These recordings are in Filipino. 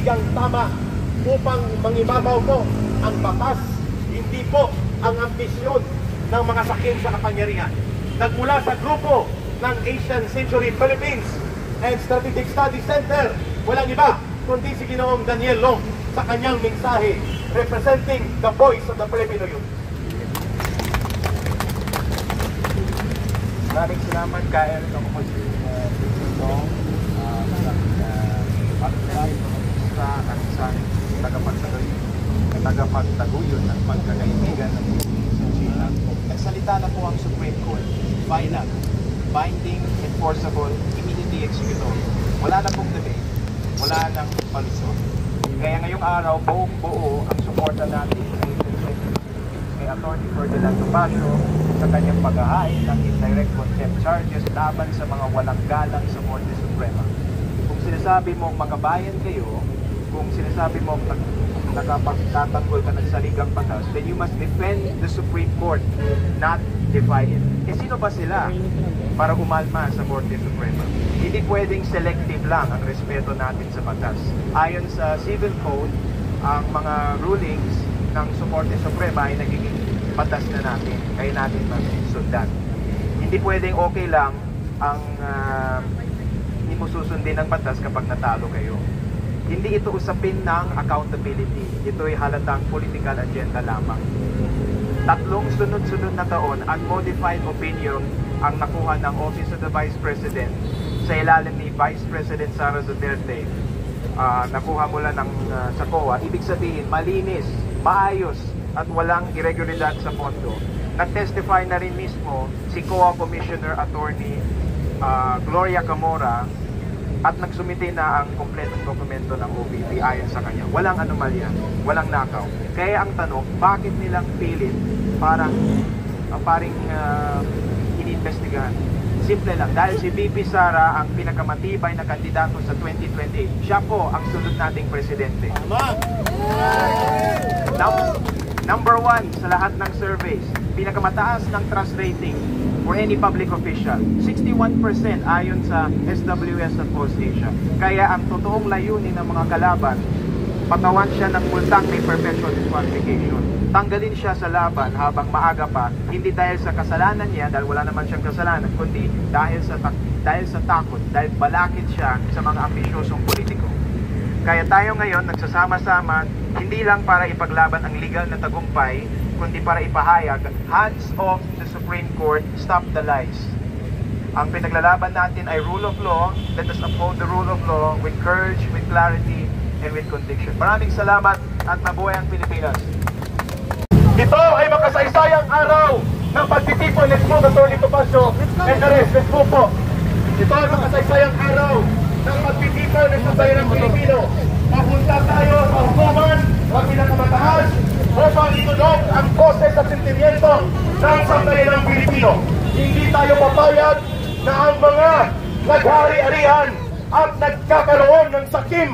paninindigang tama upang mangibabaw po ang batas, hindi po ang ambisyon ng mga sakim sa kapangyarihan. Nagmula sa grupo ng Asian Century Philippines and Strategic Studies Center, walang iba kundi si Ginoong Daniel Long sa kanyang mensahe representing the voice of the Filipino youth. Maraming salamat kay ako po si Long at sa tagapagtaguyod at pagkakaibigan ng China. Nagsalita na po ang Supreme Court. Final, binding, enforceable, immediately executable. Wala na pong debate, wala nang palusot. Kaya ngayong araw, buong-buo ang suporta natin kay Atty. Ferdinand Topacio sa kanyang paghahain ng indirect contempt charges laban sa mga walang galang sa Korte Suprema. Kung sinasabi mong makabayan kayo, kung sinasabi mong nakapagtatanggol ka ng saligang batas, then you must defend the Supreme Court, not defy it. Eh sino ba sila para umalma sa Korte Suprema? Hindi pwedeng selective lang ang respeto natin sa batas. Ayon sa Civil Code, ang mga rulings ng Korte Suprema ay nagiging batas na natin, kaya natin masundan. Hindi pwedeng okay lang ang hindi mo susundin ang batas kapag natalo kayo. Hindi ito usapin ng accountability. Ito ay halatang political agenda lamang. 3 sunod-sunod na taon, unmodified opinion ang nakuha ng Office of the Vice President sa ilalim ni Vice President Sara Duterte. Nakuha mula sa COA. Ibig sabihin, malinis, maayos, at walang irregularidad sa pondo. Nag-testify na rin mismo si COA Commissioner Attorney Gloria Camora at nagsumite na ang kompletong dokumento ng OVP ayon sa kanya. Walang anomalya, walang nakaw. Kaya ang tanong, bakit nilang pilit parang ininvestigahan? Simple lang, dahil si VP Sara ang pinakamatibay na kandidato sa 2028. Siya po ang sunod nating presidente. Number 1 sa lahat ng surveys, pinakamataas ng trust rating for any public official, 61% ayon sa SWS at PostAsia. Kaya ang totoong layunin ng mga kalaban, patawan siya ng multang may perpetual disqualification. Tanggalin siya sa laban habang maaga pa, hindi dahil sa kasalanan niya, dahil wala naman siyang kasalanan, kundi dahil sa takot, dahil balakid siya sa mga ambisyosong politiko. Kaya tayo ngayon nagsasama-sama, hindi lang para ipaglaban ang legal na tagumpay, kundi para ipahayag, hands off the Supreme Court, stop the lies. Ang pinaglalaban natin ay rule of law. Let us uphold the rule of law with courage, with clarity, and with conviction. Maraming salamat at mabuhay ang Pilipinas. Ito ay makasaysayang araw ng pagtitipon. Let's move, Atty. Topacio and the rest. Let's move po. Ito ay makasaysayang araw ng pagtitipon ng sambayan ng Pilipino. Papunta tayo sa hukuman ng pinakamataas upang itunog ang poses at sentimiento ng sambayan ng Pilipino. Hindi tayo papayag na ang mga naghari-arihan at nagkakaroon ng sakim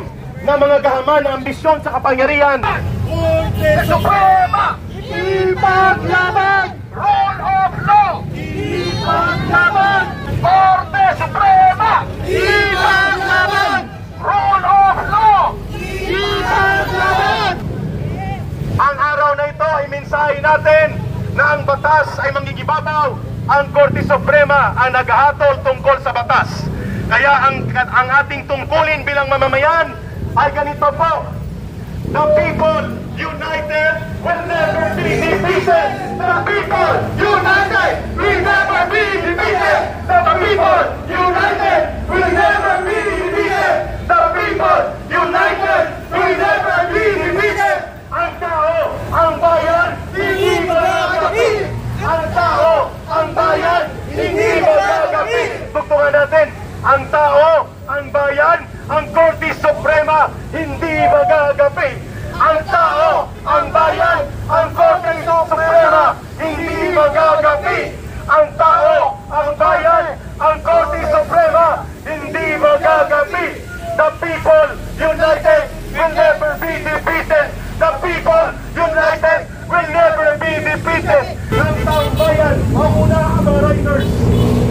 na mga gahaman ng ambisyon sa kapangyarihan. Korte Suprema! Ipaglaban! Rule of law! Ipaglaban! Korte Suprema! Ipaglaban! Rule of law! Ipaglaban! Ang araw na ito ay mensahe natin na ang batas ay manggigibabaw. Ang Korte Suprema ang naghahatol tungkol sa batas. Kaya ang ating tungkulin bilang mamamayan ay ganito po. The people united will never be defeated. The people united will never be defeated. The people united will never be defeated. The people united will never be defeated. Ang tao, ang bayan, hindi magagapi. Ang tao, ang bayan, hindi magagapi. Tugtungan natin, ang tao, ang bayan, ang Korte Suprema, hindi magagapi. Ang tao, ang bayan, ang Korte Suprema, hindi magagapi. Ang tao, ang bayan, ang Korte Suprema, hindi magagapi. The people united will never be defeated. The people united will never be defeated. Ang taong bayan, mauna ang mga riders.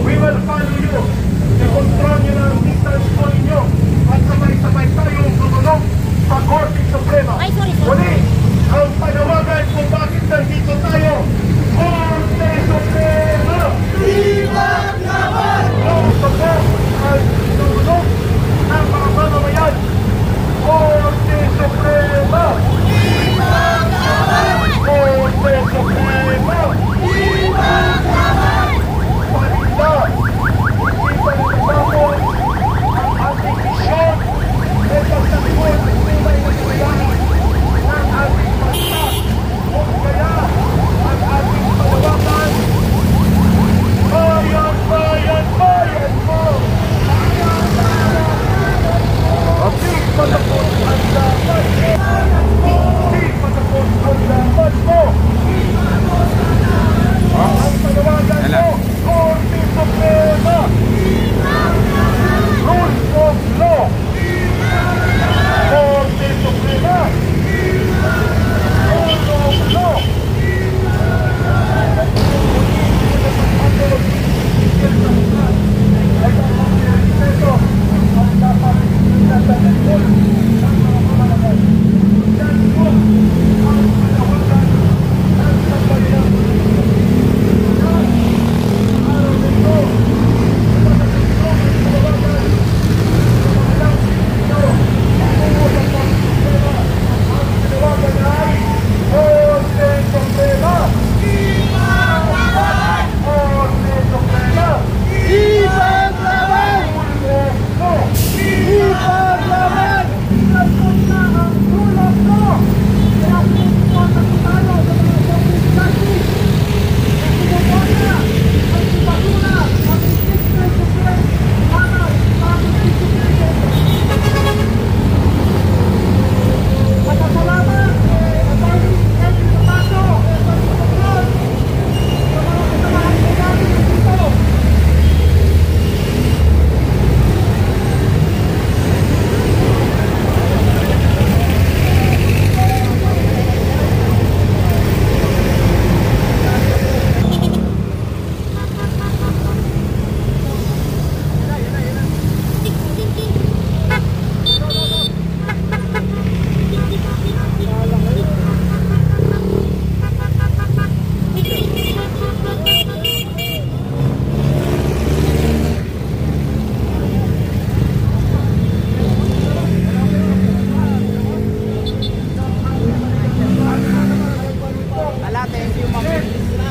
We will follow you. I-control nyo na ang distance po ninyo. At sabay-sabay tayong tutulong sa Korte Suprema. Ay, sorry. Muli, ang panawagan kung bakit nandito tayo, Korte Suprema! Iwan naman! Gusto ko ang tulong ng mga mamamayan, Korte Suprema! Iwan naman! Korte Suprema! Iwan naman! Palinda! Hindi pa natatapos ang ating misyon at pagsabihin ng tunay na kailangan ng ating bansa. Kung kaya ang ating panawagan, bayan, bayan, bayan mo! Di patapos ang laban mo! Di patapos ang laban mo! Ang panawagan mo, Korte Suprema! Rule of law! Korte Suprema! Rule of law!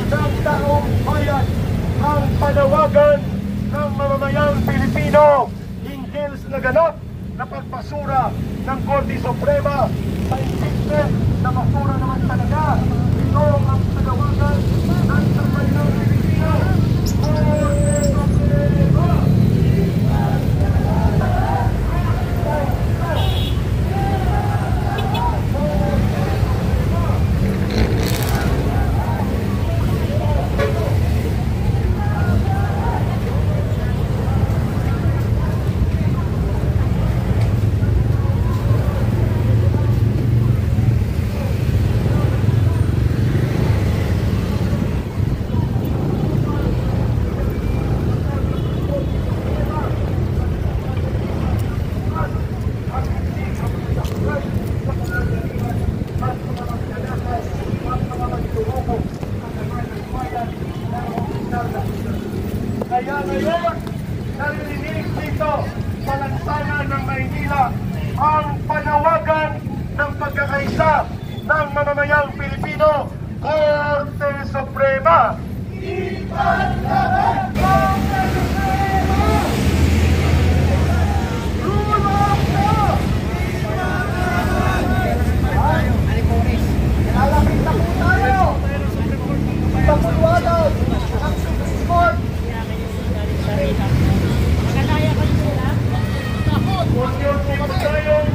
Ng taong bayan ang panawagan ng mamamayang Pilipino hinggil sa naganap na pagpasura ng Korte Suprema sa impeachment na basura naman talaga. Ito ang panawagan ng mamamayang Pilipino. Korte Suprema! Kaya ngayon, naririnig dito sa lansangan ng Maynila ang panawagan ng pagkakaisa ng mamamayang Pilipino, Korte Suprema! Ipaglaban! Korte Suprema! Rule of law! Lalapit na po tayo! Ipaglaban ang Supreme Court! Huwag niyo po tayong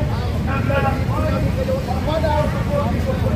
naglalakad sa Korte Suprema.